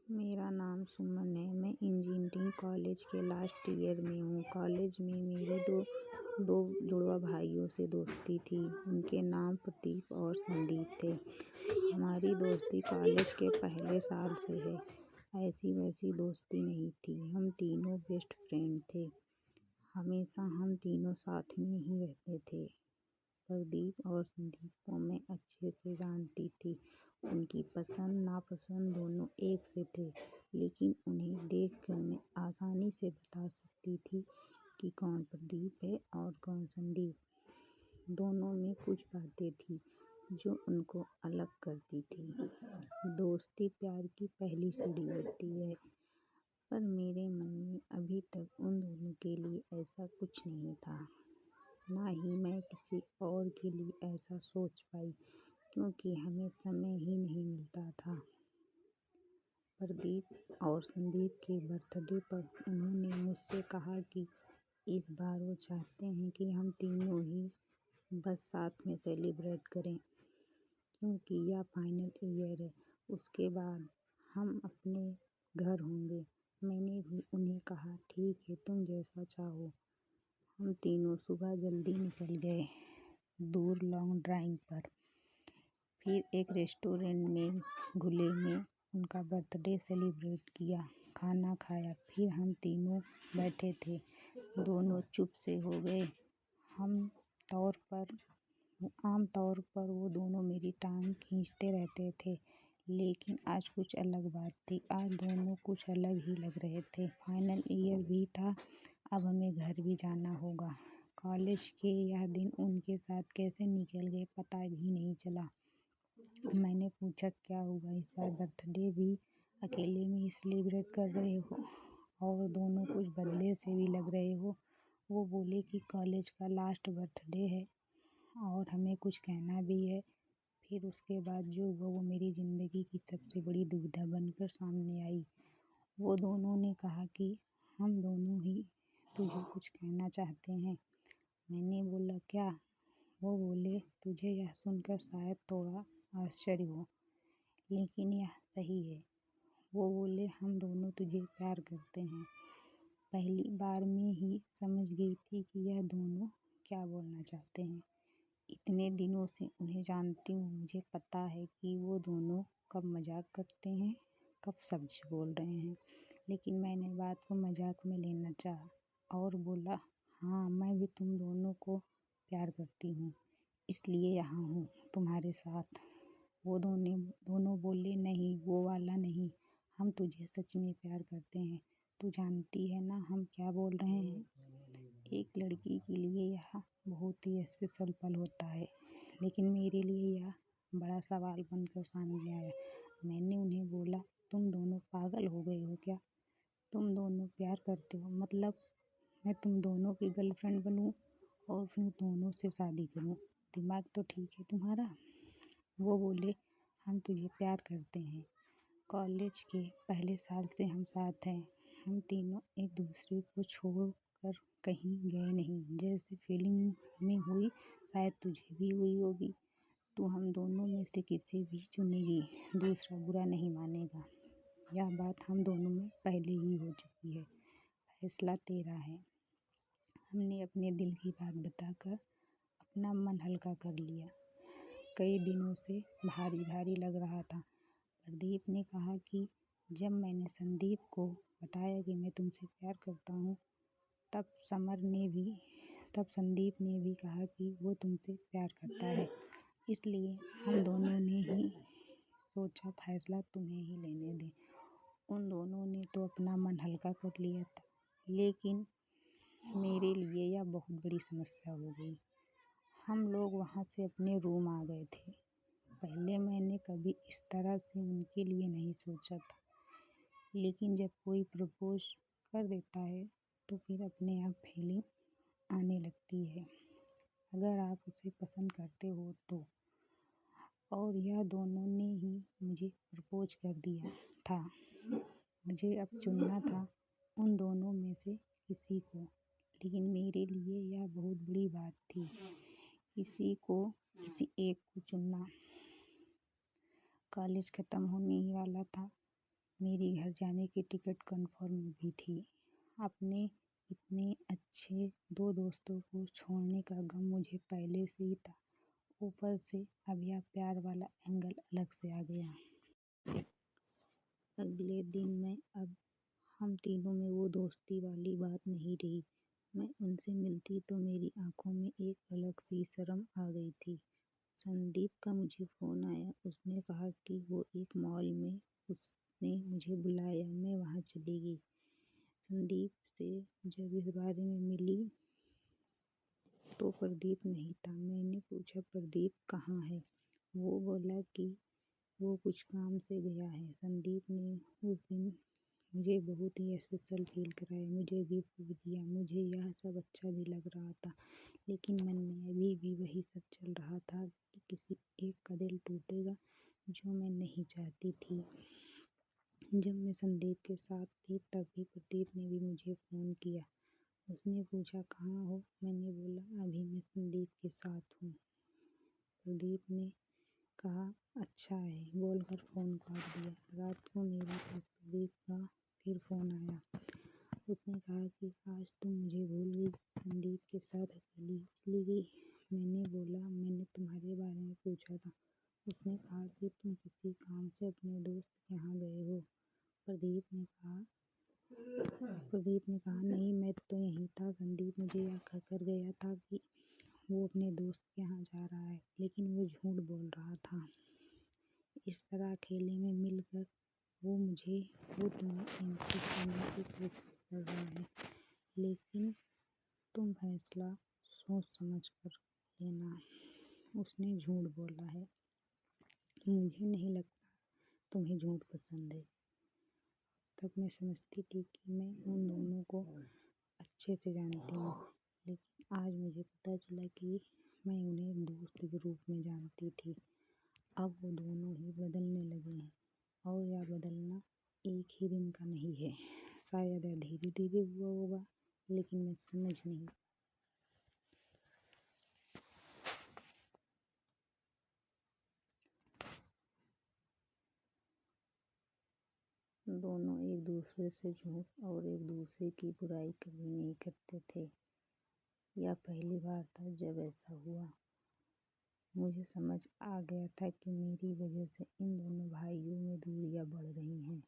मेरा नाम सुमन है। मैं इंजीनियरिंग कॉलेज के लास्ट ईयर में हूँ। कॉलेज में मेरी दो जुड़वा भाइयों से दोस्ती थी। उनके नाम प्रदीप और संदीप थे। हमारी दोस्ती कॉलेज के पहले साल से है। ऐसी वैसी दोस्ती नहीं थी। हम तीनों बेस्ट फ्रेंड थे। हमेशा हम तीनों साथ में ही रहते थे। प्रदीप और संदीप को मैं अच्छे से जानती थी। उनकी पसंद नापसंद दोनों एक से थे, लेकिन उन्हें देखकर मैं आसानी से बता सकती थी कि कौन प्रदीप है और कौन संदीप। दोनों में कुछ बातें थी जो उनको अलग करती थी। दोस्ती प्यार की पहली सीढ़ी होती है, पर मेरे मन में अभी तक उन दोनों के लिए ऐसा कुछ नहीं था। ना ही मैं किसी और के लिए ऐसा सोच पाई, क्योंकि हमें समय ही नहीं मिलता था। प्रदीप और संदीप के बर्थडे पर उन्होंने मुझसे कहा कि इस बार वो चाहते हैं कि हम तीनों ही बस साथ में सेलिब्रेट करें, क्योंकि यह फाइनल ईयर है। उसके बाद हम अपने घर होंगे। मैंने भी उन्हें कहा, ठीक है, तुम जैसा चाहो। हम तीनों सुबह जल्दी निकल गए दूर लॉन्ग ड्राइव पर। फिर एक रेस्टोरेंट में खुले में उनका बर्थडे सेलिब्रेट किया, खाना खाया। फिर हम तीनों बैठे थे। दोनों चुप से हो गए। आम तौर पर वो दोनों मेरी टांग खींचते रहते थे, लेकिन आज कुछ अलग बात थी। आज दोनों कुछ अलग ही लग रहे थे। फाइनल ईयर भी था, अब हमें घर भी जाना होगा। कॉलेज के यह दिन उनके साथ कैसे निकल गए पता भी नहीं चला। मैंने पूछा, क्या हुआ, इस बार बर्थडे भी अकेले में ही सेलिब्रेट कर रहे हो और दोनों कुछ बदले से भी लग रहे हो। वो बोले कि कॉलेज का लास्ट बर्थडे है और हमें कुछ कहना भी है। फिर उसके बाद जो हुआ वो मेरी ज़िंदगी की सबसे बड़ी दुविधा बनकर सामने आई। वो दोनों ने कहा कि हम दोनों ही तुझे कुछ कहना चाहते हैं। मैंने बोला, क्या? वो बोले, तुझे यह सुनकर शायद थोड़ा आश्चर्य हो, लेकिन यह सही है। वो बोले, हम दोनों तुझे प्यार करते हैं। पहली बार में ही समझ गई थी कि यह दोनों क्या बोलना चाहते हैं। इतने दिनों से उन्हें जानती हूँ, मुझे पता है कि वो दोनों कब मजाक करते हैं, कब सच बोल रहे हैं। लेकिन मैंने बात को मजाक में लेना चाहा और बोला, हाँ, मैं भी तुम दोनों को प्यार करती हूँ, इसलिए यहाँ हूँ तुम्हारे साथ। वो दोनों बोले, नहीं, वो वाला नहीं, हम तुझे सच में प्यार करते हैं। तू जानती है ना हम क्या बोल रहे हैं। एक लड़की के लिए यह बहुत ही स्पेशल पल होता है, लेकिन मेरे लिए यह बड़ा सवाल बनकर सामने आया। मैंने उन्हें बोला, तुम दोनों पागल हो गए हो क्या? तुम दोनों प्यार करते हो, मतलब मैं तुम दोनों की गर्लफ्रेंड बनूं और फिर दोनों से शादी करूं? दिमाग तो ठीक है तुम्हारा? वो बोले, हम तुझे प्यार करते हैं। कॉलेज के पहले साल से हम साथ हैं। हम तीनों एक दूसरे को छोड़कर कहीं गए नहीं। जैसे फीलिंग हमें हुई, शायद तुझे भी हुई होगी। तू हम दोनों में से किसी भी चुनेगी, दूसरा बुरा नहीं मानेगा। यह बात हम दोनों में पहले ही हो चुकी है। फैसला तेरा है। हमने अपने दिल की बात बताकर अपना मन हल्का कर लिया। कई दिनों से भारी भारी लग रहा था। प्रदीप ने कहा कि जब मैंने संदीप को बताया कि मैं तुमसे प्यार करता हूँ, तब संदीप ने भी कहा कि वो तुमसे प्यार करता है। इसलिए हम दोनों ने ही सोचा फैसला तुम्हें ही लेने दें। उन दोनों ने तो अपना मन हल्का कर लिया था, लेकिन मेरे लिए यह बहुत बड़ी समस्या हो गई। हम लोग वहाँ से अपने रूम आ गए थे। पहले मैंने कभी इस तरह से उनके लिए नहीं सोचा था, लेकिन जब कोई प्रपोज कर देता है तो फिर अपने आप फीलिंग आने लगती है, अगर आप उसे पसंद करते हो तो। और यह दोनों ने ही मुझे प्रपोज कर दिया था। मुझे अब चुनना था उन दोनों में से किसी को, लेकिन मेरे लिए यह बहुत बड़ी बात थी, किसी एक को चुनना। कॉलेज खत्म होने ही वाला था। मेरी घर जाने की टिकट कन्फर्म भी थी। अपने इतने अच्छे दो दोस्तों को छोड़ने का गम मुझे पहले से ही था। ऊपर से अब यह प्यार वाला एंगल अलग से आ गया। अगले दिन में अब हम तीनों में वो दोस्ती वाली बात नहीं रही। मैं उनसे मिलती तो मेरी आंखों में एक अलग सी शर्म आ गई थी। संदीप का मुझे फ़ोन आया। उसने कहा कि वो एक मॉल में उसने मुझे बुलाया, मैं वहाँ चली गई। संदीप से जब इस बारे में मिली तो प्रदीप नहीं था। मैंने पूछा प्रदीप कहाँ है? वो बोला कि वो कुछ काम से गया है। संदीप ने उस दिन मुझे बहुत ही स्पेशल फील कराया, मुझे गिफ्ट भी दिया। मुझे यह सब अच्छा भी लग रहा था, लेकिन मन में अभी भी वही सब चल रहा था कि किसी एक का दिल टूटेगा जो मैं नहीं चाहती थी। जब मैं संदीप के साथ थी तभी प्रदीप ने भी मुझे फ़ोन किया। उसने पूछा कहाँ हो? मैंने बोला अभी मैं संदीप के साथ हूँ। प्रदीप ने कहा अच्छा है बोलकर फ़ोन काट दिया। रात को मेरे पास प्रदीप का फिर फ़ोन आया। उसने कहा कि काश तुम मुझे भूल गई, संदीप के साथ अकेली चली गई। मैंने बोला मैंने तुम्हारे बारे में पूछा था। उसने कहा कि तुम किसी काम से अपने दोस्त के यहाँ गए हो। प्रदीप ने कहा नहीं, मैं तो यहीं था। संदीप मुझे यह कहकर गया था कि वो अपने दोस्त के यहाँ जा रहा है, लेकिन वो झूठ बोल रहा था। इस तरह अकेले में मिलकर वो तुम्हें इम्प्रेस करने की कोशिश कर रहा है, लेकिन तुम फैसला सोच समझ कर लेना। उसने झूठ बोला है। मुझे नहीं लगता तुम्हें झूठ पसंद है। तब मैं समझती थी कि मैं उन दोनों को अच्छे से जानती हूँ, लेकिन आज मुझे पता चला कि मैं उन्हें दोस्त के रूप में जानती थी। अब वो दोनों ही बदलने लगे हैं, और यह बदलना एक ही दिन का नहीं है। शायद यह धीरे धीरे हुआ होगा, लेकिन मैं समझ नहीं। दोनों एक दूसरे से झूठ और एक दूसरे की बुराई कभी नहीं करते थे। यह पहली बार था जब ऐसा हुआ। मुझे समझ आ गया था कि मेरी वजह से इन दोनों भाइयों में दूरियां बढ़ रही हैं,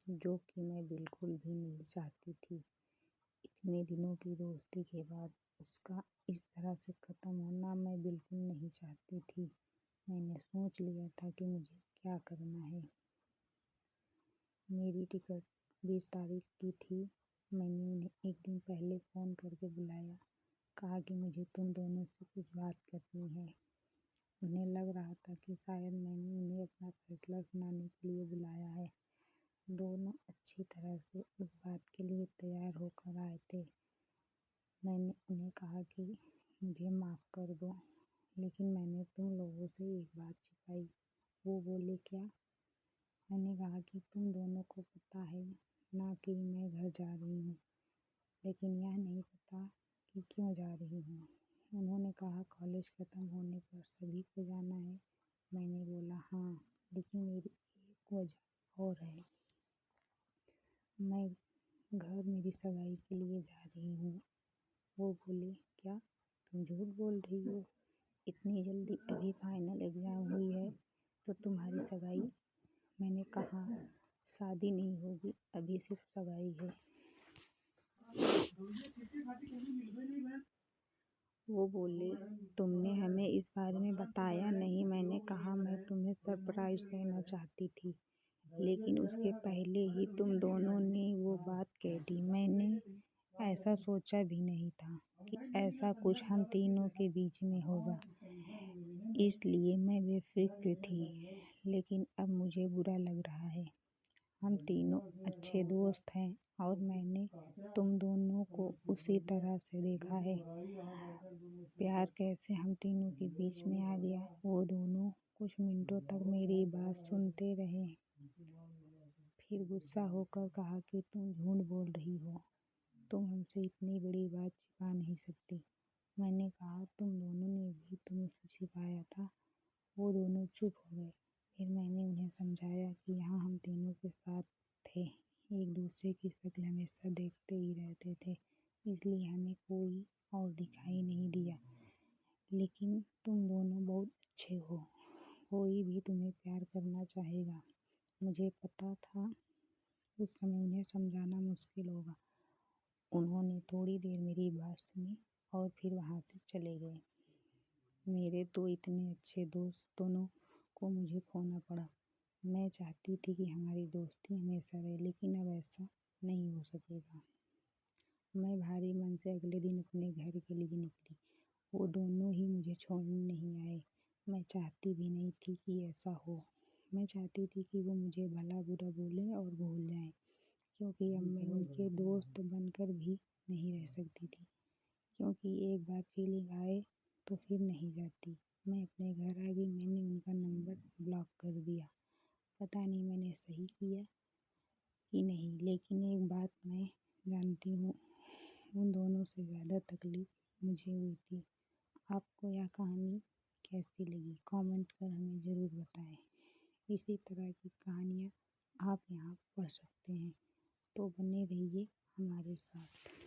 जो कि मैं बिल्कुल भी नहीं चाहती थी। इतने दिनों की दोस्ती के बाद उसका इस तरह से ख़त्म होना मैं बिल्कुल नहीं चाहती थी। मैंने सोच लिया था कि मुझे क्या करना है। मेरी टिकट 20 तारीख की थी। मैंने उन्हें एक दिन पहले फ़ोन करके बुलाया, कहा कि मुझे तुम दोनों से कुछ बात करनी है। उन्हें लग रहा था कि शायद मैंने उन्हें अपना फैसला सुनाने के लिए बुलाया है। दोनों अच्छी तरह से उस बात के लिए तैयार होकर आए थे। मैंने उन्हें कहा कि मुझे माफ़ कर दो, लेकिन मैंने तुम लोगों से एक बात छिपाई। वो बोले क्या? मैंने कहा कि तुम दोनों को पता है ना कि मैं घर जा रही हूँ, लेकिन यह नहीं पता कि क्यों जा रही हूँ। उन्होंने कहा कॉलेज ख़त्म होने पर सभी को जाना है। मैंने बोला हाँ, लेकिन मेरी एक वजह और है। मैं घर मेरी सगाई के लिए जा रही हूँ। वो बोले क्या? तुम झूठ बोल रही हो? इतनी जल्दी? अभी फाइनल एग्ज़ाम हुई है तो तुम्हारी सगाई? मैंने कहा शादी नहीं होगी, अभी सिर्फ सगाई है। वो बोले तुमने हमें इस बारे में बताया नहीं। मैंने कहा मैं तुम्हें सरप्राइज़ देना चाहती थी, लेकिन उसके पहले ही तुम दोनों ने वो बात कह दी। मैंने ऐसा सोचा भी नहीं था कि ऐसा कुछ हम तीनों के बीच में होगा, इसलिए मैं बेफिक्र थी। लेकिन अब मुझे बुरा लग रहा है। हम तीनों अच्छे दोस्त हैं और मैंने तुम दोनों को उसी तरह से देखा है। प्यार कैसे हम तीनों के बीच में आ गया। वो दोनों कुछ मिनटों तक मेरी बात सुनते रहे, फिर गुस्सा होकर कहा कि तुम झूठ बोल रही हो, तुम हमसे इतनी बड़ी बात छिपा नहीं सकती। मैंने कहा तुम दोनों ने भी तो मुझसे छिपाया था। वो दोनों चुप हो गए। फिर मैंने उन्हें समझाया कि यहाँ हम तीनों के साथ थे, एक दूसरे की शक्ल हमेशा देखते ही रहते थे, इसलिए हमें कोई और दिखाई नहीं दिया। लेकिन तुम दोनों बहुत अच्छे हो, कोई भी तुम्हें प्यार करना चाहेगा। मुझे पता था उस समय उन्हें समझाना मुश्किल होगा। उन्होंने थोड़ी देर मेरी बात सुनी और फिर वहाँ से चले गए। मेरे तो इतने अच्छे दोस्त दोनों को मुझे खोना पड़ा। मैं चाहती थी कि हमारी दोस्ती हमेशा रहे, लेकिन अब ऐसा नहीं हो सकेगा। मैं भारी मन से अगले दिन अपने घर के लिए निकली। वो दोनों ही मुझे छोड़ने नहीं आए। मैं चाहती भी नहीं थी कि ऐसा हो। मैं चाहती थी कि वो मुझे भला बुरा बोलें और भूल जाएं, क्योंकि अब मैं उनके दोस्त बनकर भी नहीं रह सकती थी, क्योंकि एक बार फीलिंग आए तो फिर नहीं जाती। मैं अपने घर आ गई। मैंने उनका नंबर ब्लॉक कर दिया। पता नहीं मैंने सही किया कि नहीं, लेकिन एक बात मैं जानती हूँ, उन दोनों से ज़्यादा तकलीफ़ मुझे हुई थी। आपको यह कहानी कैसी लगी कमेंट कर हमें ज़रूर बताएं। इसी तरह की कहानियाँ आप यहाँ पढ़ सकते हैं, तो बने रहिए हमारे साथ।